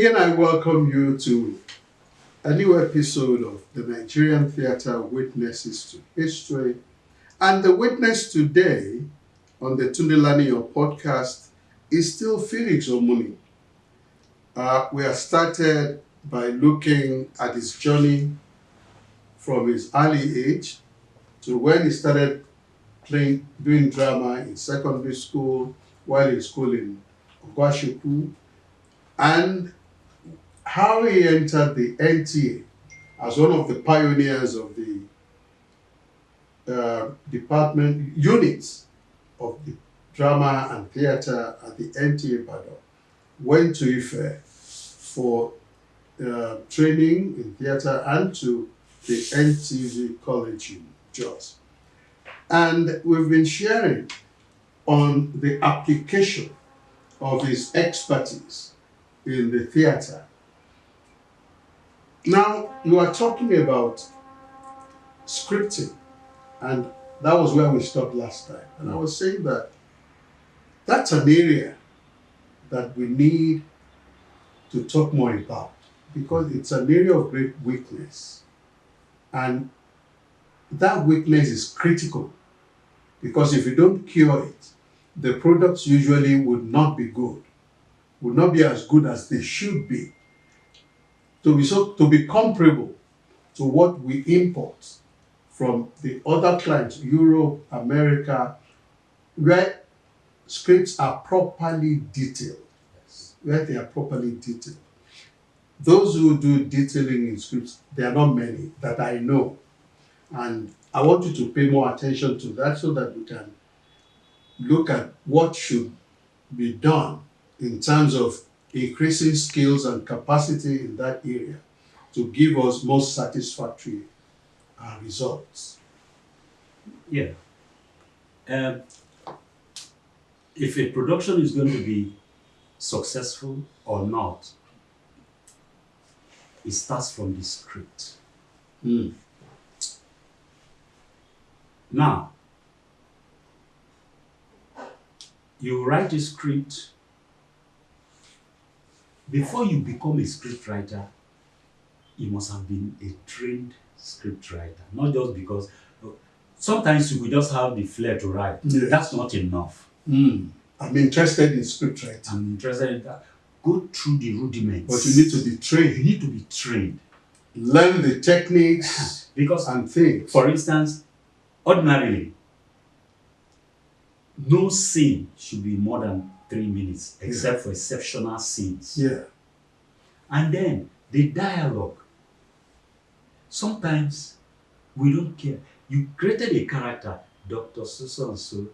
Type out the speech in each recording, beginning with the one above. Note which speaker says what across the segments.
Speaker 1: again, I welcome you to a new episode of the Nigerian Theatre Witnesses to History. And the witness today on the Tunde Laniyo podcast is still Felix Omuni. We have started by looking at his journey from his early age to when he started doing drama in secondary school, while in school in Ogwashuku, and how he entered the NTA as one of the pioneers of the department units of the drama and theatre at the NTA Badon. Went to Ife for training in theatre and to the NTV College in Jos. And we've been sharing on the application of his expertise in the theatre. Now, you are talking about scripting, and that was where we stopped last time. And I was saying that that's an area that we need to talk more about because it's an area of great weakness. And that weakness is critical because if you don't cure it, the products usually would not be good, would not be as good as they should be. To be comparable to what we import from the other clients, Europe, America, where scripts are properly detailed. Where they are properly detailed. Those who do detailing in scripts, there are not many that I know. And I want you to pay more attention to that so that we can look at what should be done in terms of increasing skills and capacity in that area to give us most satisfactory results.
Speaker 2: Yeah. If a production is going to be successful or not, it starts from the script. Now, you write a script. Before you become a script writer, you must have been a trained script writer. Not just because sometimes you could just have the flair to write.
Speaker 1: Yes.
Speaker 2: That's not enough.
Speaker 1: I'm interested in script writing.
Speaker 2: I'm interested in that. Go through the rudiments.
Speaker 1: But you need to be trained.
Speaker 2: You need to be trained.
Speaker 1: Learn the techniques
Speaker 2: because
Speaker 1: and things.
Speaker 2: For instance, ordinarily, no scene should be more than 3 minutes, except for exceptional scenes.
Speaker 1: Yeah.
Speaker 2: And then the dialogue. Sometimes we don't care. You created a character, Dr. So and so,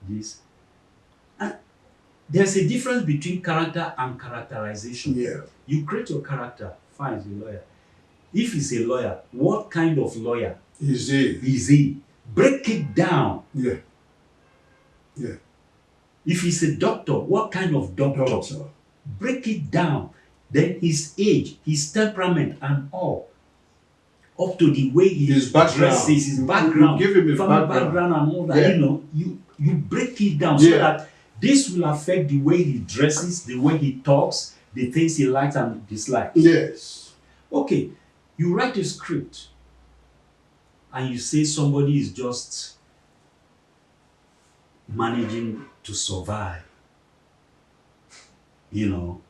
Speaker 2: this. And there's a difference between character and characterization.
Speaker 1: Yeah.
Speaker 2: You create your character, fine, he's a lawyer. If he's a lawyer, what kind of lawyer
Speaker 1: is he?
Speaker 2: Is he? Break it down.
Speaker 1: Yeah. Yeah.
Speaker 2: If he's a doctor, what kind of doctor? Break it down. Then his age, his temperament, and all. Up to the way he dresses, his background.
Speaker 1: You give him a
Speaker 2: background and all that.
Speaker 1: Yeah.
Speaker 2: You break it down so that this will affect the way he dresses, the way he talks, the things he likes and dislikes.
Speaker 1: Yes.
Speaker 2: Okay, you write a script and you say somebody is just managing to survive, and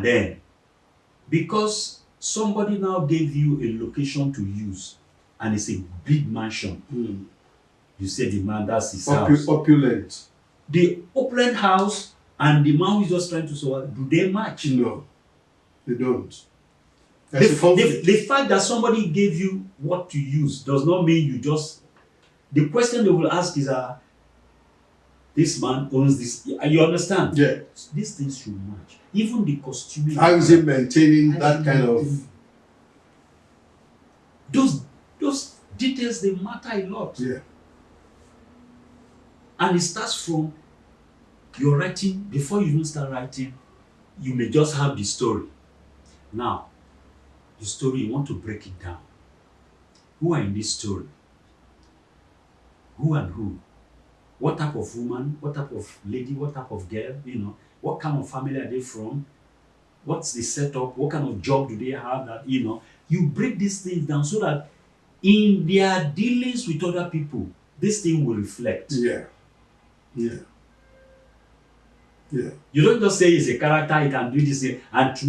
Speaker 2: then because somebody now gave you a location to use and it's a big mansion, you say the man, that's his house.
Speaker 1: Opulent.
Speaker 2: The opulent house and the man who's just trying to survive, do they match?
Speaker 1: No, they don't.
Speaker 2: The fact that somebody gave you what to use does not mean you just... The question they will ask is, this man owns this. You understand?
Speaker 1: Yeah.
Speaker 2: These things should match. Even the costuming.
Speaker 1: How is he maintaining that kind of...
Speaker 2: Those details, they matter a lot.
Speaker 1: Yeah.
Speaker 2: And it starts from your writing. Before you even start writing, you may just have the story. Now, the story, you want to break it down. Who are in this story? Who and who? What type of woman? What type of lady? What type of girl? What kind of family are they from? what's the setup, what kind of job do they have, that you break these things down so that in their dealings with other people, this thing will reflect.
Speaker 1: Yeah. Yeah. Yeah.
Speaker 2: You don't just say it's a character, he can do this thing, and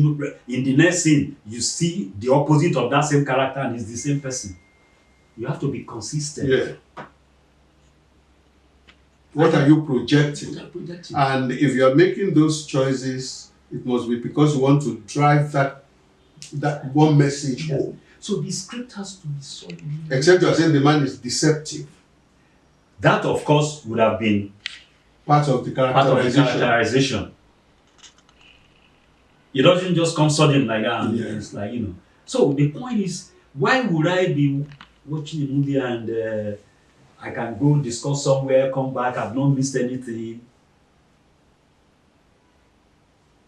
Speaker 2: in the next scene, you see the opposite of that same character and it's the same person. You have to be consistent.
Speaker 1: Yeah. What are you projecting? And if you are making those choices, it must be because you want to drive that one message home.
Speaker 2: So the script has to be solid.
Speaker 1: Except you are saying the man is deceptive.
Speaker 2: That, of course, would have been
Speaker 1: part of the characterization.
Speaker 2: It doesn't just come sudden like that. And
Speaker 1: Yeah.
Speaker 2: it's like, So the point is, why would I be watching a movie and I can go discuss somewhere, come back, I've not missed anything?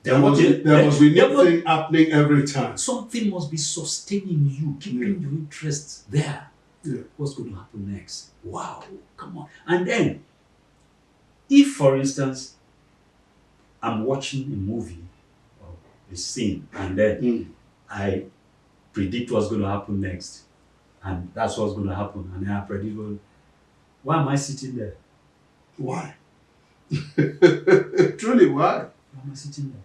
Speaker 1: There must be nothing happening every time.
Speaker 2: Something must be sustaining you, keeping your interest there.
Speaker 1: Yeah.
Speaker 2: What's going to happen next? Wow, come on. And then, if for instance, I'm watching a movie or a scene and then I predict what's going to happen next, and that's what's going to happen, and then I predict, why am I sitting there?
Speaker 1: Why? Truly, why?
Speaker 2: Why am I sitting there?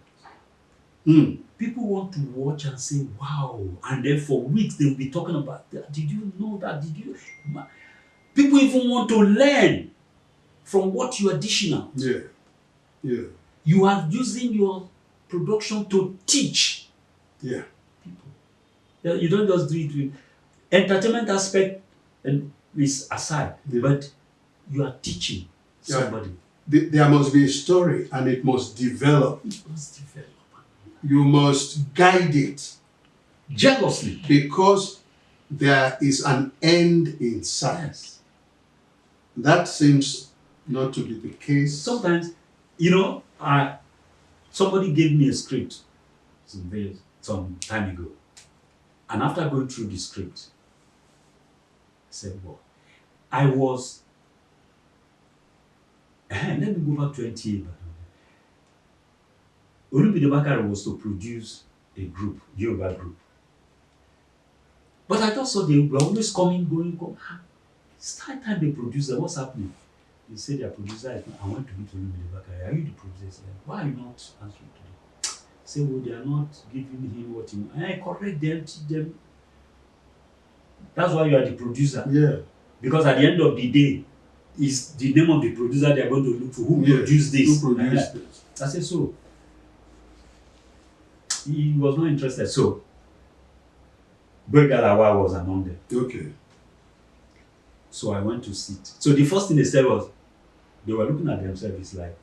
Speaker 1: People
Speaker 2: want to watch and say, wow. And then for weeks they'll be talking about that. Did you know that? People even want to learn from what you are dishing out.
Speaker 1: Yeah. Yeah.
Speaker 2: You are using your production to teach.
Speaker 1: Yeah.
Speaker 2: People. You don't just do it with entertainment aspect and is aside, but you are teaching somebody.
Speaker 1: There must be a story and it must develop.
Speaker 2: It must develop.
Speaker 1: You must guide it
Speaker 2: jealously
Speaker 1: because there is an end in sight.
Speaker 2: Yes.
Speaker 1: That seems not to be the case.
Speaker 2: Sometimes, somebody gave me a script some time ago, and after going through the script, I said, well, I was, let me go back 20 years back. Olubide Bakare was to produce a group, Yoruba group. But I just saw they were always coming, going. It's time they produce them. What's happening? They say their producer is not. I want to meet Olubide Bakare. Are you the producer? Why are you not answering to them? Say, well, they are not giving him what he wants. I correct them, teach them. That's why you are the producer.
Speaker 1: Yeah.
Speaker 2: Because at the end of the day, is the name of the producer they are going to look for. Who produced this?
Speaker 1: Who produced this?
Speaker 2: I said, so. He was not interested. So, Begalawa was among them.
Speaker 1: Okay.
Speaker 2: So I went to sit. So the first thing they said was, they were looking at themselves, it's like,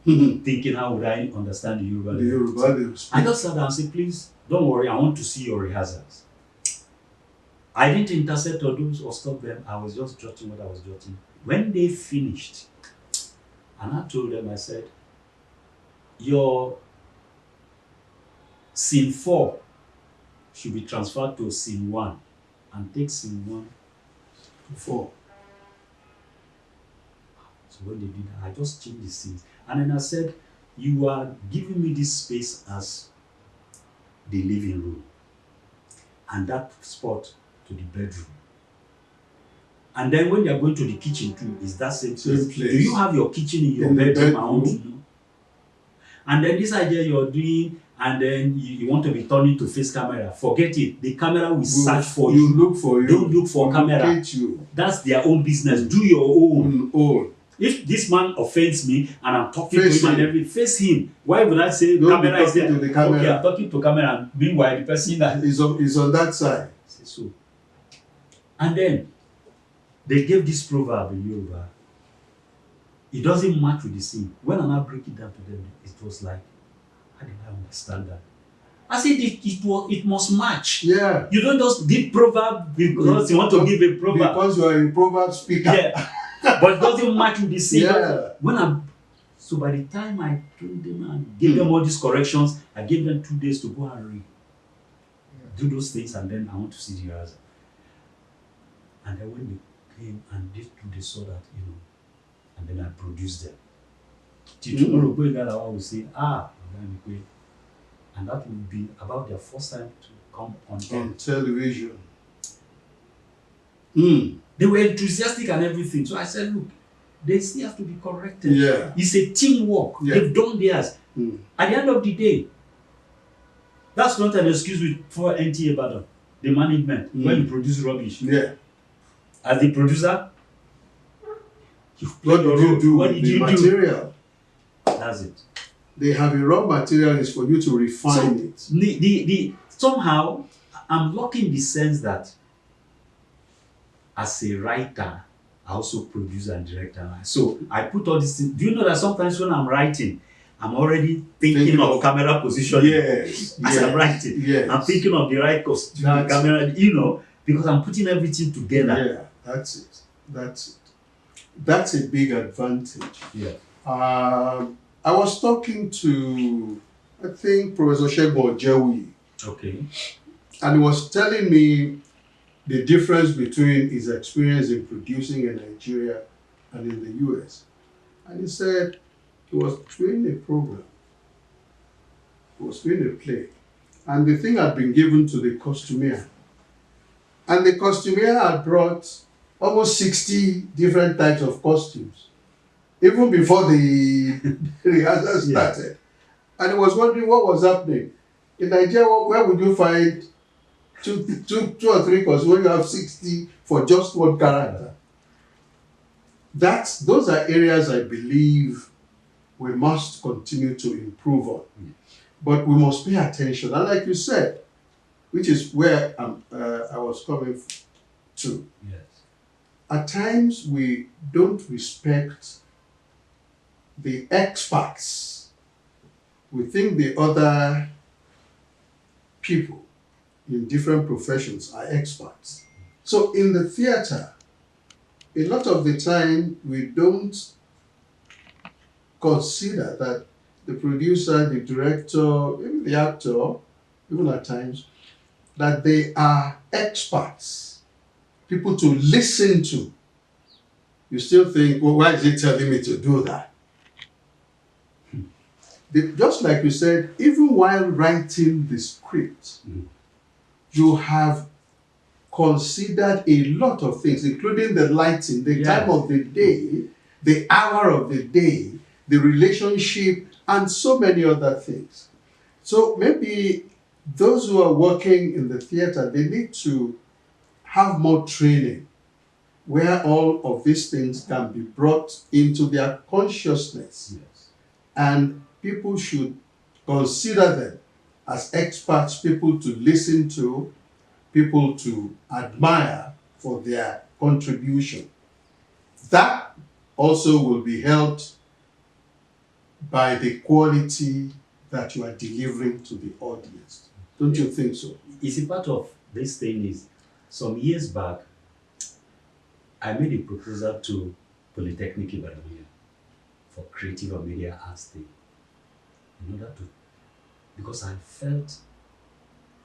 Speaker 2: thinking, how would I understand the Yoruba? I just sat down and said, please, don't worry, I want to see your rehearsals. I didn't intercept or stop them. I was just jotting what I was jotting. When they finished, and I told them, I said, your scene 4 should be transferred to scene 1 and take scene 1 to 4. So when they did that, I just changed the scenes. And then I said, you are giving me this space as the living room and that spot to the bedroom. And then when you are going to the kitchen too, is that same place. Do you have your kitchen in your bedroom? I want to know. And then this idea you're doing, and then you want to be turning to face camera. Forget it. The camera will search for you.
Speaker 1: Look for you.
Speaker 2: Don't look for camera.
Speaker 1: You.
Speaker 2: That's their own business. Do your own. If this man offends me and I'm talking to him and everything, face him. Why would I say camera is there?
Speaker 1: The camera.
Speaker 2: Okay, I'm talking to camera, and meanwhile the person that
Speaker 1: is on that side.
Speaker 2: So, and then they gave this proverb in Yoruba. It doesn't match with the scene. When I now break it down to them, it was like, how did I understand that? I said it must match.
Speaker 1: Yeah.
Speaker 2: You don't just give proverb because you want to give a proverb.
Speaker 1: Because you are a proverb speaker.
Speaker 2: Yeah. But it doesn't match with the scene.
Speaker 1: Yeah.
Speaker 2: So by the time I told them and gave them all these corrections, I gave them 2 days to go and do those things, and then I want to see the rehearsal. And then when they came and they saw that, and then I produced them. Till tomorrow, go that one will say, and that will be about their first time to come on air.
Speaker 1: On television.
Speaker 2: They were enthusiastic and everything. So I said, look, they still have to be corrected.
Speaker 1: Yeah.
Speaker 2: It's a teamwork.
Speaker 1: Yeah.
Speaker 2: They've done theirs. At the end of the day, that's not an excuse for NTA battle, the management, when you produce rubbish.
Speaker 1: Yeah.
Speaker 2: As the producer,
Speaker 1: what did you do with the material?
Speaker 2: That's it.
Speaker 1: They have a raw material is for you to refine it.
Speaker 2: Somehow, I'm lucky in the sense that as a writer, I also produce and direct. So I put all these things. Do you know that sometimes when I'm writing, I'm already thinking of camera position.
Speaker 1: Yes.
Speaker 2: As I'm writing.
Speaker 1: Yes.
Speaker 2: I'm thinking of the right costume, camera, because I'm putting everything together.
Speaker 1: Yeah, that's it. That's a big advantage.
Speaker 2: Yeah.
Speaker 1: I was talking to, I think, Professor Shego Jewi.
Speaker 2: Okay.
Speaker 1: And he was telling me the difference between his experience in producing in Nigeria and in the US. And he said he was doing a program. He was doing a play. And the thing had been given to the costumier. And the costumier had brought almost 60 different types of costumes, even before the rehearsal started. And he was wondering what was happening. In Nigeria, where would you find two or three costumes when you have 60 for just one character? Those are areas I believe we must continue to improve on. But we must pay attention. And like you said, which is where I was coming to.
Speaker 2: Yes.
Speaker 1: At times we don't respect the experts. We think the other people in different professions are experts. So in the theater, a lot of the time we don't consider that the producer, the director, even the actor, even at times, that they are experts, people to listen to. You still think, well, why is he telling me to do that? Just like you said, even while writing the script, you have considered a lot of things, including the lighting, the time of the day, the hour of the day, the relationship, and so many other things. So maybe those who are working in the theater, they need to have more training where all of these things can be brought into their consciousness.
Speaker 2: Yes.
Speaker 1: And people should consider them as experts, people to listen to, people to admire for their contribution. That also will be helped by the quality that you are delivering to the audience. Don't you think so?
Speaker 2: It's a part of this thing is, some years back, I made a proposal to Polytechnic Ibadan for creative and media arts thing. In order to, because I felt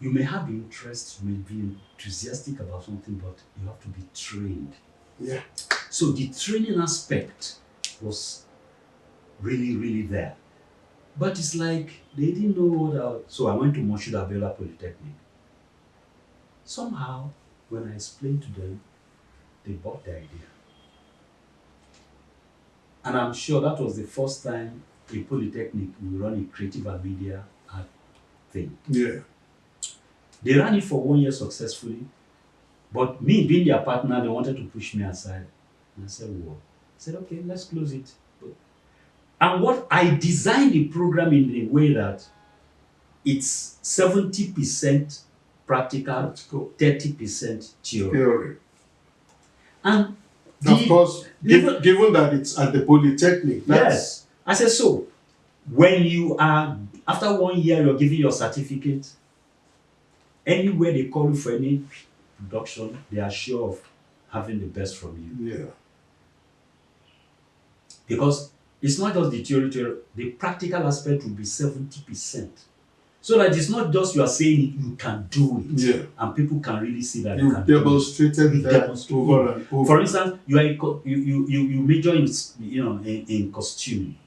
Speaker 2: you may have interest, you may be enthusiastic about something, but you have to be trained.
Speaker 1: Yeah.
Speaker 2: So the training aspect was really, really there. But it's like they didn't know what so I went to Moshood Abiola Polytechnic. Somehow, when I explained to them, they bought the idea. And I'm sure that was the first time a Polytechnic will run a creative and media art thing.
Speaker 1: Yeah.
Speaker 2: They ran it for 1 year successfully, but me being their partner, they wanted to push me aside. And I said, whoa. I said, okay, let's close it. And what I designed the program in a way that it's 70% practical, 30% theory. And
Speaker 1: of course, given that it's at the Polytechnic,
Speaker 2: yes. I said, so when you are, after 1 year, you're giving your certificate, anywhere they call you for any production, they are sure of having the best from you.
Speaker 1: Yeah.
Speaker 2: Because it's not just the theory, the practical aspect will be 70%. So that it's not just you are saying it, you can do it.
Speaker 1: Yeah.
Speaker 2: And people can really see that
Speaker 1: you
Speaker 2: can do it.
Speaker 1: Demonstrated that over and over.
Speaker 2: For instance, you are you major in in costuming.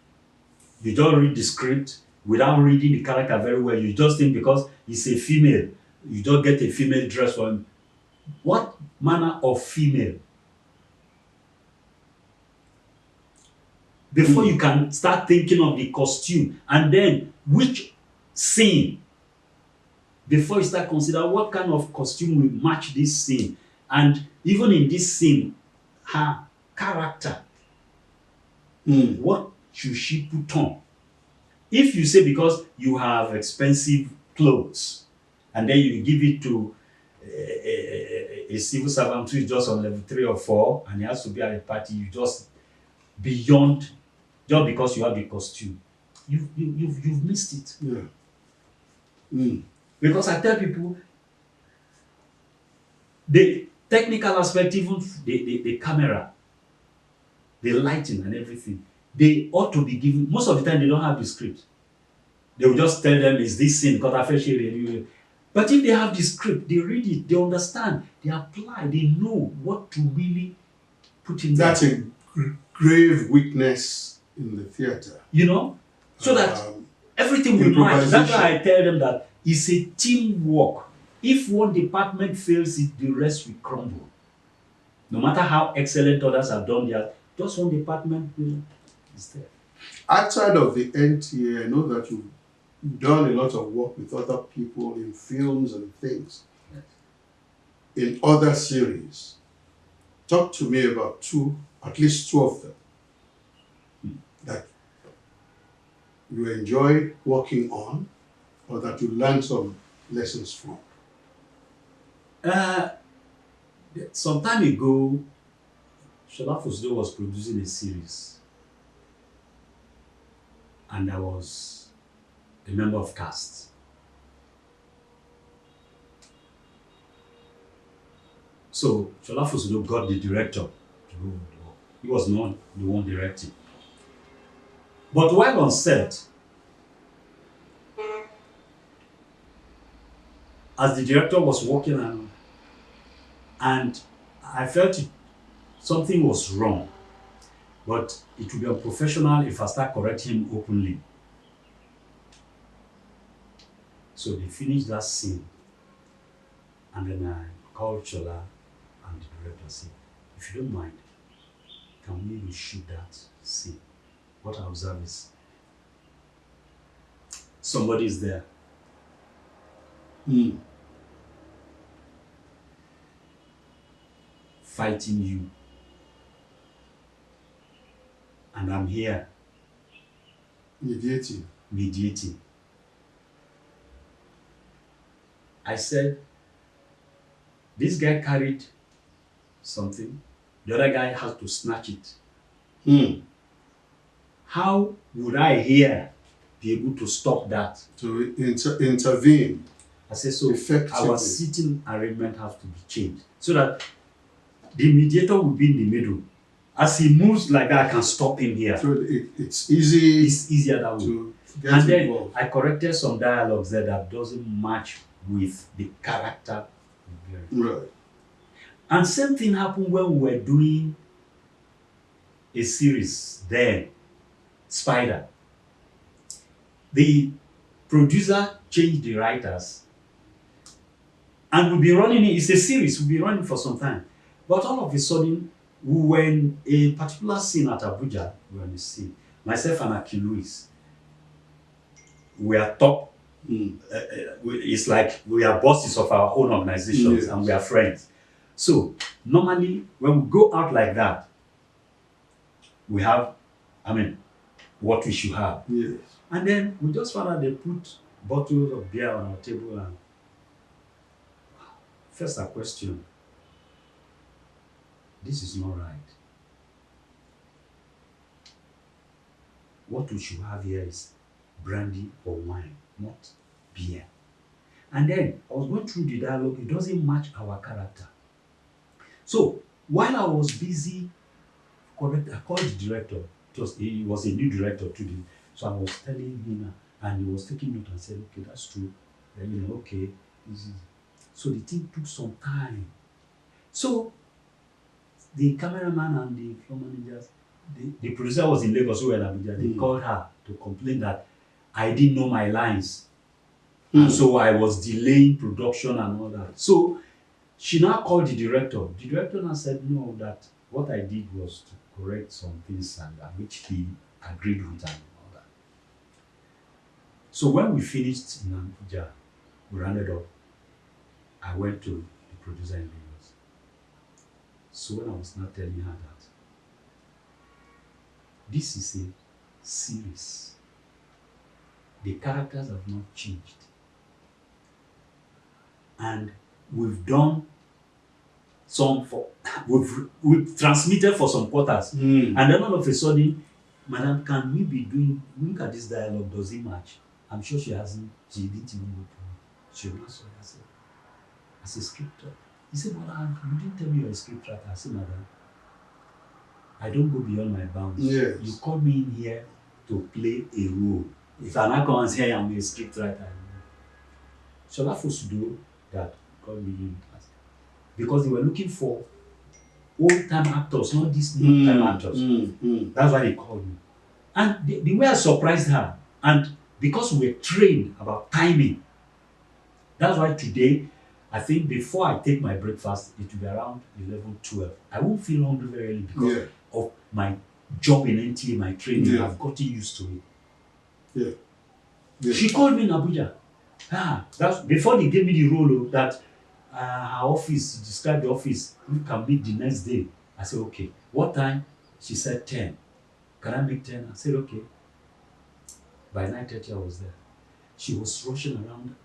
Speaker 2: You just read the script without reading the character very well. You just think because it's a female, you just get a female dress for him. What manner of female? Before you can start thinking of the costume, and then which scene, before you start considering what kind of costume will match this scene. And even in this scene, her character, what should she put on? If you say because you have expensive clothes and then you give it to a civil servant who is just on level 3 or 4 and he has to be at a party, you just beyond, just because you have the costume, you've missed it.
Speaker 1: Yeah.
Speaker 2: Because I tell people, the technical aspect, even the camera, the lighting and everything, they ought to be given. Most of the time, they don't have the script. They will just tell them, "Is this scene?" Because I feel she. But if they have the script, they read it, they understand, they apply, they know what to really put in.
Speaker 1: That's a grave weakness in the theater.
Speaker 2: You know, so that everything will match. That's why I tell them that it's a teamwork. If one department fails, it the rest will crumble. No matter how excellent others have done theirs, just one department will is there.
Speaker 1: Outside of the NTA, I know that you've done a lot of work with other people in films and things.
Speaker 2: Yes.
Speaker 1: In other series. Talk to me about at least two of them, that you enjoy working on or that you learned some lessons from.
Speaker 2: Some time ago, Shola Fosdo was producing a series, and I was a member of cast. So Shola Fosdo got the director to do the work. He was not the one directing. But while on set, as the director was working on, and I felt something was wrong, but it would be unprofessional if I start correcting him openly. So they finished that scene, and then I called Shola and the director and said, "If you don't mind, can we reshoot that scene? What I observe is somebody is there. Fighting you, and I'm here mediating. I said, this guy carried something, the other guy has to snatch it. How would I here be able to stop that?
Speaker 1: To intervene.
Speaker 2: I said, so our sitting arrangement has to be changed so that the mediator will be in the middle. As he moves like that, I can stop him here.
Speaker 1: So it's easy.
Speaker 2: It's easier that way.
Speaker 1: To get
Speaker 2: and then
Speaker 1: involved.
Speaker 2: I corrected some dialogues there that doesn't match with the character.
Speaker 1: Right.
Speaker 2: And same thing happened when we were doing a series then, Spider. The producer changed the writers, and we'll be running it. It's a series, we'll be running for some time. But all of a sudden, we were in a particular scene at Abuja. We were in the scene. Myself and Aki Louis. We are top. It's like we are bosses of our own organizations, and we are friends. So normally, when we go out like that, we have, what we should have.
Speaker 1: Yes.
Speaker 2: And then we just found out they put bottles of beer on our table, and first I question, this is not right. What we should have here is brandy or wine, not beer. And then I was going through the dialogue, it doesn't match our character. So while I was busy correct, I called the director. He was a new director today. So I was telling him, and he was taking note and said, okay, that's true. Then, okay. So the thing took some time. So the cameraman and the floor managers, the producer was in Lagos, we were in Abuja. They called her to complain that I didn't know my lines. And so I was delaying production and all that. So she now called the director. The director now said, no, that what I did was to correct some things and which he agreed with and all that. So when we finished in Abuja, we rounded up. I went to the producer in Lagos. So when I was now telling her that this is a series, the characters have not changed. And we've done some for, we've transmitted for some quarters. And then all of a sudden, Madam, can we be doing, look at this dialogue, does it match? I'm sure she didn't even go through it. She will not say, I said, as a scripter. He said, well, you didn't tell me you're a scriptwriter. I said, Madam, I don't go beyond my bounds.
Speaker 1: Yes.
Speaker 2: You called me in here to play a role. If I'm not going to say I'm a scriptwriter, Shola Fosudo that called me in because they were looking for old-time actors, not these new-time actors. That's why they called me. And the way I surprised her, and because we were trained about timing, that's why today, I think before I take my breakfast, it will be around 11, 12. I won't feel hungry very early because of my job in NTA, my training. I've gotten used to it. She called me in Abuja. That's before they gave me the role that her office, described the office, we can meet the next day. I said, okay. What time? She said 10. Can I make 10? I said, okay. By 9:30, I was there. She was rushing around.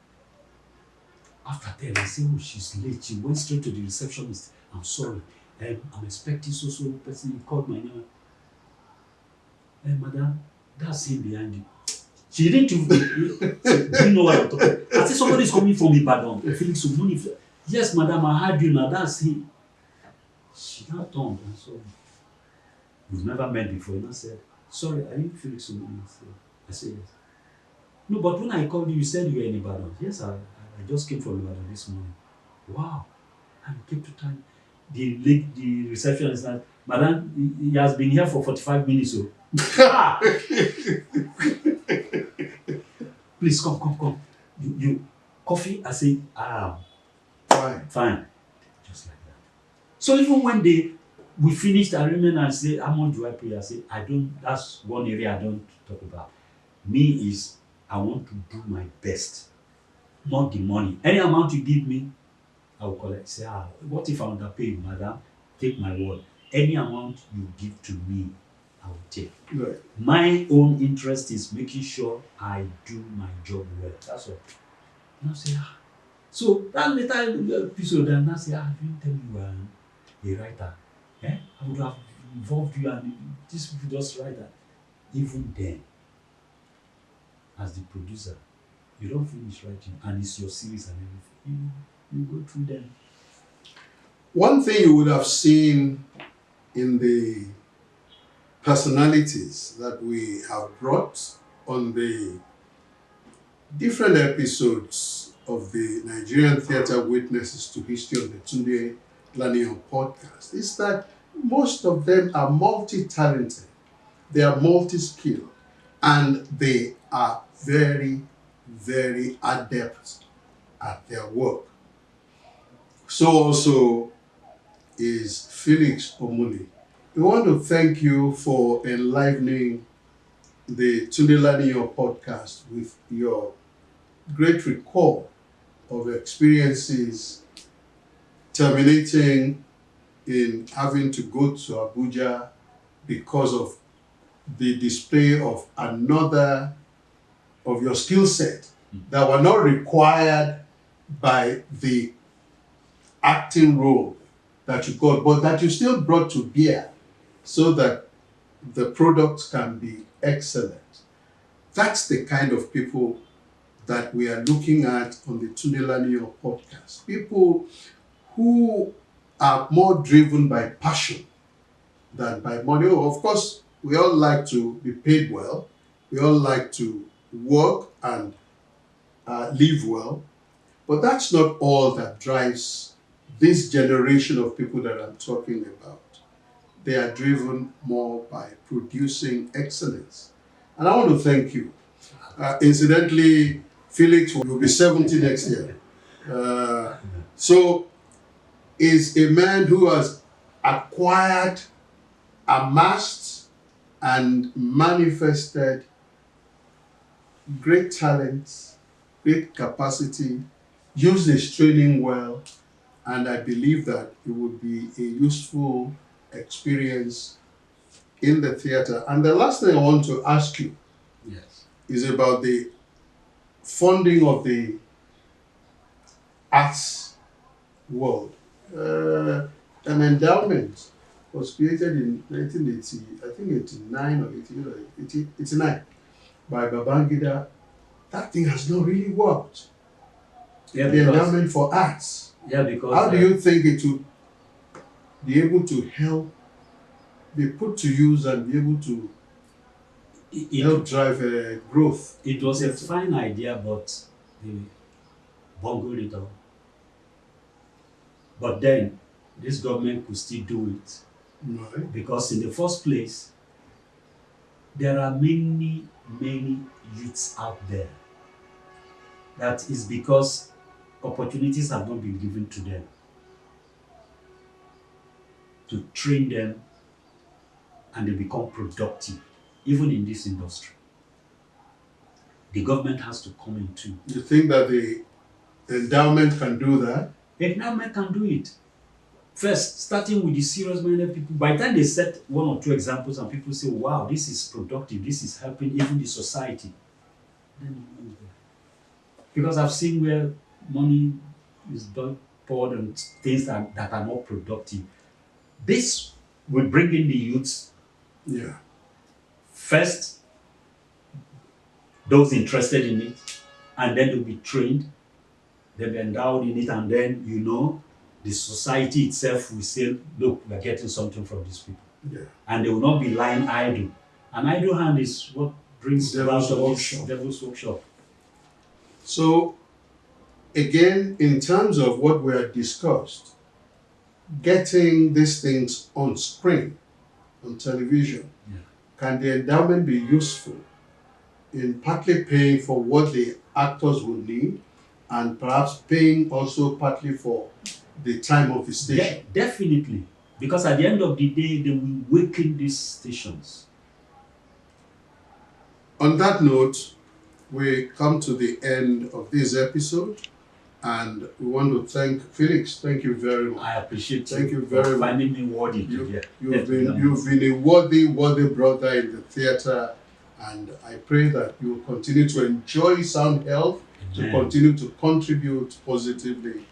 Speaker 2: After 10, I said, oh, she's late. She went straight to the receptionist. I'm sorry. I'm expecting so person. He called my name. Hey, madam, that's him behind you. She didn't do you know what I'm talking about? I said, somebody's coming from Ibadan. Felix, yes, madam, I heard you now. That's him. She now turned and saw me. We've never met before. And I said, sorry, are you Felix? I said, yes. No, but when I called you, you said you were in Ibadan. Yes, I just came from Ibadan this morning. Wow. And you came to time. The receptionist said, madam, he has been here for 45 minutes. So. Please come. You coffee? I say, fine. Just like that. So even when we finished agreement and say, how much do I pay? I say, that's one area I don't talk about. Me is, I want to do my best. Not the money. Any amount you give me, I will collect. Say, what if I underpay you, madam? Take my word. Any amount you give to me, I will take.
Speaker 1: Right.
Speaker 2: My own interest is making sure I do my job well. That's all. And I say, So that later episode, and I say, I didn't tell you a writer. I would have involved you, and these people just write that. Even then, as the producer, you don't finish writing, and it's your series and everything. You go through them.
Speaker 1: One thing you would have seen in the personalities that we have brought on the different episodes of the Nigerian Theatre Witnesses to History of the Tunde Laniyan podcast is that most of them are multi-talented, they are multi-skilled, and they are very, very adept at their work. So also is Felix Omuli. We want to thank you for enlivening the Tunde Laniyan podcast with your great recall of experiences terminating in having to go to Abuja because of the display of another of your skill set that were not required by the acting role that you got, but that you still brought to bear so that the product can be excellent. That's the kind of people that we are looking at on the Tunde Laniyan podcast. People who are more driven by passion than by money. Of course, we all like to be paid well. We all like to work and live well. But that's not all that drives this generation of people that I'm talking about. they are driven more by producing excellence. And I want to thank you. Incidentally, Felix will be 70 next year. So is a man who has acquired, amassed, and manifested great talents, great capacity, used his training well, and I believe that it would be a useful experience in the theater. And the last thing I want to ask you
Speaker 2: Yes.
Speaker 1: is about the funding of the arts world. An endowment was created in 1980, I think 89 or 89 by Babangida. That thing has not really worked.
Speaker 2: Yeah,
Speaker 1: The endowment for arts.
Speaker 2: Yeah, because
Speaker 1: How do you think it will be able to help, be put to use and be able to help drive growth?
Speaker 2: It was a fine idea, but they bungled it all. But then, this government could still do it.
Speaker 1: Right.
Speaker 2: Because in the first place, there are many youths out there. That is because opportunities have not been given to them to train them and they become productive, even in this industry. The government has to come in too.
Speaker 1: You think that the endowment can do that?
Speaker 2: The endowment can do it. First, starting with the serious-minded people. By the time they set one or two examples and people say, wow, this is productive, this is helping even the society, then the money is there. Because I've seen where money is done poured on things that are not productive. This will bring in the youths.
Speaker 1: Yeah.
Speaker 2: First, those interested in it, and then they'll be trained, they'll be endowed in it, and then, the society itself will say, look, we're getting something from these people.
Speaker 1: Yeah.
Speaker 2: And they will not be lying idle. An idle hand is what brings
Speaker 1: Devil's
Speaker 2: about
Speaker 1: workshop.
Speaker 2: Devil's workshop.
Speaker 1: So, again, in terms of what we have discussed, getting these things on screen, on television, can the endowment be useful in partly paying for what the actors will need and perhaps paying also partly for the time of the station?
Speaker 2: Definitely. Because at the end of the day, they will waken these stations.
Speaker 1: On that note, we come to the end of this episode, and we want to thank Felix. Thank you very much.
Speaker 2: I appreciate
Speaker 1: Thank you very much.
Speaker 2: Finding me worthy.
Speaker 1: You've been a worthy brother in the theater, and I pray that you will continue to enjoy sound health, to continue to contribute positively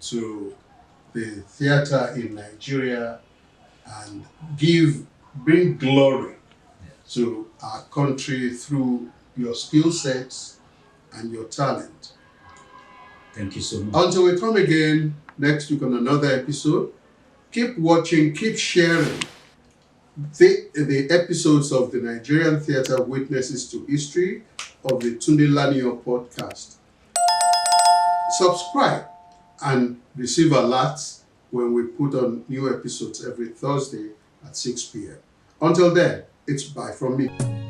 Speaker 1: to the theater in Nigeria, and bring glory to our country through your skill sets and your talent.
Speaker 2: Thank you so much.
Speaker 1: Until we come again next week on another episode, keep watching, keep sharing the episodes of the Nigerian Theatre Witnesses to History of the Tunde Laniyo podcast. Subscribe and receive alerts when we put on new episodes every Thursday at 6 p.m. Until then, it's bye from me.